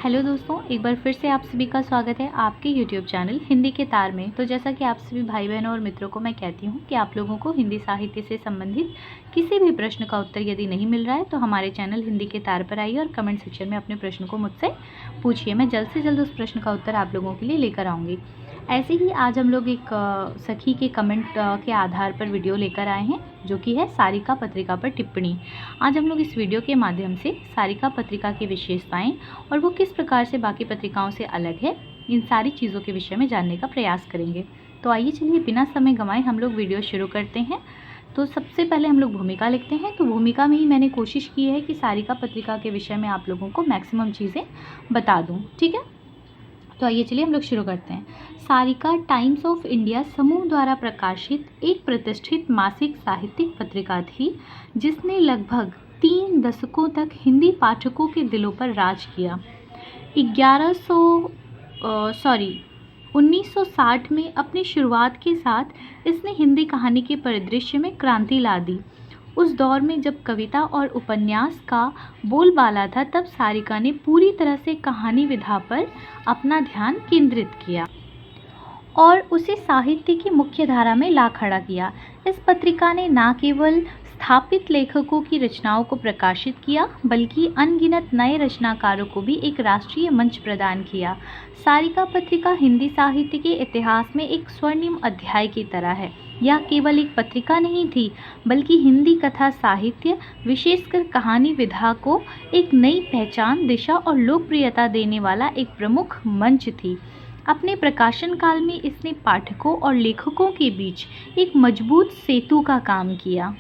Hello दोस्तों, एक बार फिर से आप सभी का स्वागत है आपके यूट्यूब चैनल हिंदी के तार में। तो जैसा कि आप सभी भाई बहनों और मित्रों को मैं कहती हूँ कि आप लोगों को हिंदी साहित्य से संबंधित किसी भी प्रश्न का उत्तर यदि नहीं मिल रहा है तो हमारे चैनल हिंदी के तार पर आइए और कमेंट सेक्शन में अपने प्रश्न को मुझसे पूछिए। मैं जल्द से जल्द उस प्रश्न का उत्तर आप लोगों के लिए लेकर आऊँगी। ऐसे ही आज हम लोग एक सखी के कमेंट के आधार पर वीडियो लेकर आए हैं, जो कि है सारिका पत्रिका पर टिप्पणी। आज हम लोग इस वीडियो के माध्यम से सारिका पत्रिका की विशेषताएं और वो किस प्रकार से बाकी पत्रिकाओं से अलग है, इन सारी चीज़ों के विषय में जानने का प्रयास करेंगे। तो आइए चलिए बिना समय गंवाए हम लोग वीडियो शुरू करते हैं। तो सबसे पहले हम लोग भूमिका लिखते हैं। तो भूमिका में ही मैंने कोशिश की है कि सारिका पत्रिका के विषय में आप लोगों को मैक्सिमम चीज़ें बता दूँ, ठीक है। तो आइए चलिए हम लोग शुरू करते हैं। सारिका टाइम्स ऑफ इंडिया समूह द्वारा प्रकाशित एक प्रतिष्ठित मासिक साहित्यिक पत्रिका थी, जिसने लगभग 3 दशकों तक हिंदी पाठकों के दिलों पर राज किया। 1960 में अपनी शुरुआत के साथ इसने हिंदी कहानी के परिदृश्य में क्रांति ला दी। उस दौर में जब कविता और उपन्यास का बोलबाला था, तब सारिका ने पूरी तरह से कहानी विधा पर अपना ध्यान केंद्रित किया और उसे साहित्य की मुख्य धारा में ला खड़ा किया। इस पत्रिका ने न केवल स्थापित लेखकों की रचनाओं को प्रकाशित किया, बल्कि अनगिनत नए रचनाकारों को भी एक राष्ट्रीय मंच प्रदान किया। सारिका पत्रिका हिंदी साहित्य के इतिहास में एक स्वर्णिम अध्याय की तरह है। यह केवल एक पत्रिका नहीं थी, बल्कि हिंदी कथा साहित्य, विशेषकर कहानी विधा को एक नई पहचान, दिशा और लोकप्रियता देने वाला एक प्रमुख मंच थी। अपने प्रकाशन काल में इसने पाठकों और लेखकों के बीच एक मजबूत सेतु का काम किया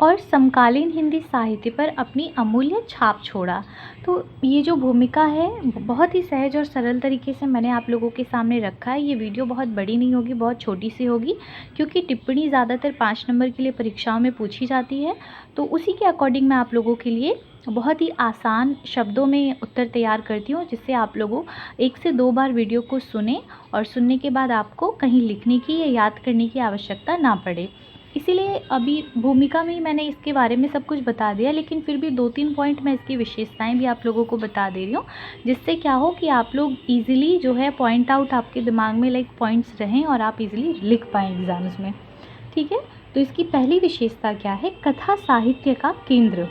और समकालीन हिंदी साहित्य पर अपनी अमूल्य छाप छोड़ा। तो ये जो भूमिका है बहुत ही सहज और सरल तरीके से मैंने आप लोगों के सामने रखा है। ये वीडियो बहुत बड़ी नहीं होगी, बहुत छोटी सी होगी, क्योंकि टिप्पणी ज़्यादातर 5 नंबर के लिए परीक्षाओं में पूछी जाती है। तो उसी के अकॉर्डिंग मैं आप लोगों के लिए बहुत ही आसान शब्दों में उत्तर तैयार करती हूँ, जिससे आप लोगों 1 से 2 बार वीडियो को सुने और सुनने के बाद आपको कहीं लिखने की या याद करने की आवश्यकता ना पड़े। इसीलिए अभी भूमिका में ही मैंने इसके बारे में सब कुछ बता दिया, लेकिन फिर भी 2-3 पॉइंट मैं इसकी विशेषताएं भी आप लोगों को बता दे रही हूँ, जिससे क्या हो कि आप लोग इजीली जो है पॉइंट आउट आपके दिमाग में लाइक पॉइंट्स रहें और आप इजीली लिख पाएँ एग्ज़ाम्स में, ठीक है। तो इसकी पहली विशेषता क्या है? कथा साहित्य का केंद्र।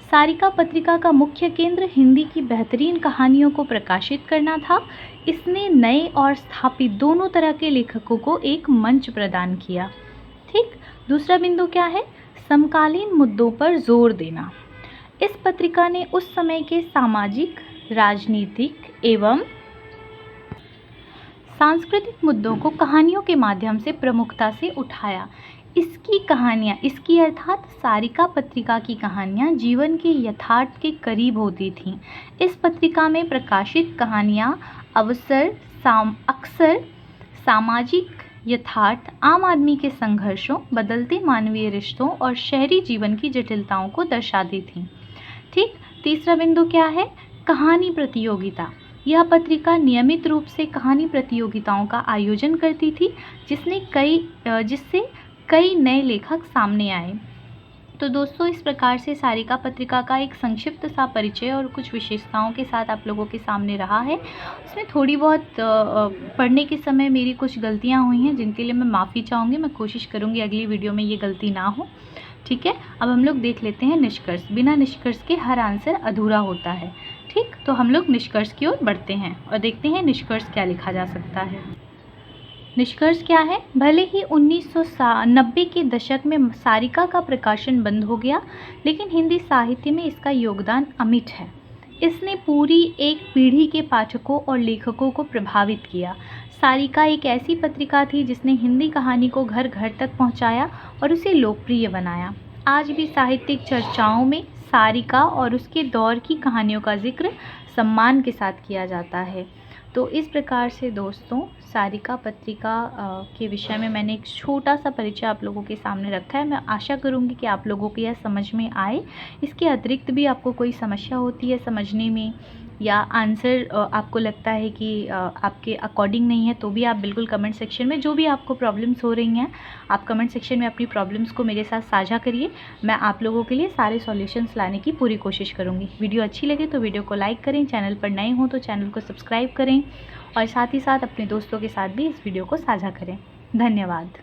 सारिका पत्रिका का मुख्य केंद्र हिंदी की बेहतरीन कहानियों को प्रकाशित करना था। इसने नए और स्थापित दोनों तरह के लेखकों को एक मंच प्रदान किया, ठीक। दूसरा बिंदु क्या है? समकालीन मुद्दों पर जोर देना। इस पत्रिका ने उस समय के सामाजिक, राजनीतिक एवं सांस्कृतिक मुद्दों को कहानियों के माध्यम से प्रमुखता से उठाया। इसकी कहानियाँ, इसकी अर्थात सारिका पत्रिका की कहानियाँ जीवन के यथार्थ के करीब होती थीं। इस पत्रिका में प्रकाशित कहानियाँ अक्सर सामाजिक यथार्थ, आम आदमी के संघर्षों, बदलते मानवीय रिश्तों और शहरी जीवन की जटिलताओं को दर्शाती थीं, ठीक। तीसरा बिंदु क्या है? कहानी प्रतियोगिता। यह पत्रिका नियमित रूप से कहानी प्रतियोगिताओं का आयोजन करती थी, जिससे कई नए लेखक सामने आए। तो दोस्तों, इस प्रकार से सारिका पत्रिका का एक संक्षिप्त सा परिचय और कुछ विशेषताओं के साथ आप लोगों के सामने रहा है। इसमें थोड़ी बहुत पढ़ने के समय मेरी कुछ गलतियां हुई हैं, जिनके लिए मैं माफ़ी चाहूँगी। मैं कोशिश करूँगी अगली वीडियो में ये गलती ना हो, ठीक है। अब हम लोग देख लेते हैं निष्कर्ष। बिना निष्कर्ष के हर आंसर अधूरा होता है, ठीक। तो हम लोग निष्कर्ष की ओर बढ़ते हैं और देखते हैं निष्कर्ष क्या लिखा जा सकता है। निष्कर्ष क्या है? भले ही 1990 के दशक में सारिका का प्रकाशन बंद हो गया, लेकिन हिंदी साहित्य में इसका योगदान अमिट है। इसने पूरी एक पीढ़ी के पाठकों और लेखकों को प्रभावित किया। सारिका एक ऐसी पत्रिका थी जिसने हिंदी कहानी को घर घर तक पहुंचाया और उसे लोकप्रिय बनाया। आज भी साहित्यिक चर्चाओं में सारिका और उसके दौर की कहानियों का जिक्र सम्मान के साथ किया जाता है। तो इस प्रकार से दोस्तों, सारिका पत्रिका के विषय में मैंने एक छोटा सा परिचय आप लोगों के सामने रखा है। मैं आशा करूँगी कि आप लोगों को यह समझ में आए। इसके अतिरिक्त भी आपको कोई समस्या होती है समझने में या आंसर आपको लगता है कि आपके अकॉर्डिंग नहीं है, तो भी आप बिल्कुल कमेंट सेक्शन में जो भी आपको प्रॉब्लम्स हो रही हैं, आप कमेंट सेक्शन में अपनी प्रॉब्लम्स को मेरे साथ साझा करिए। मैं आप लोगों के लिए सारे सॉल्यूशंस लाने की पूरी कोशिश करूँगी। वीडियो अच्छी लगे तो वीडियो को लाइक करें, चैनल पर नए हों तो चैनल को सब्सक्राइब करें और साथ ही साथ अपने दोस्तों के साथ भी इस वीडियो को साझा करें। धन्यवाद।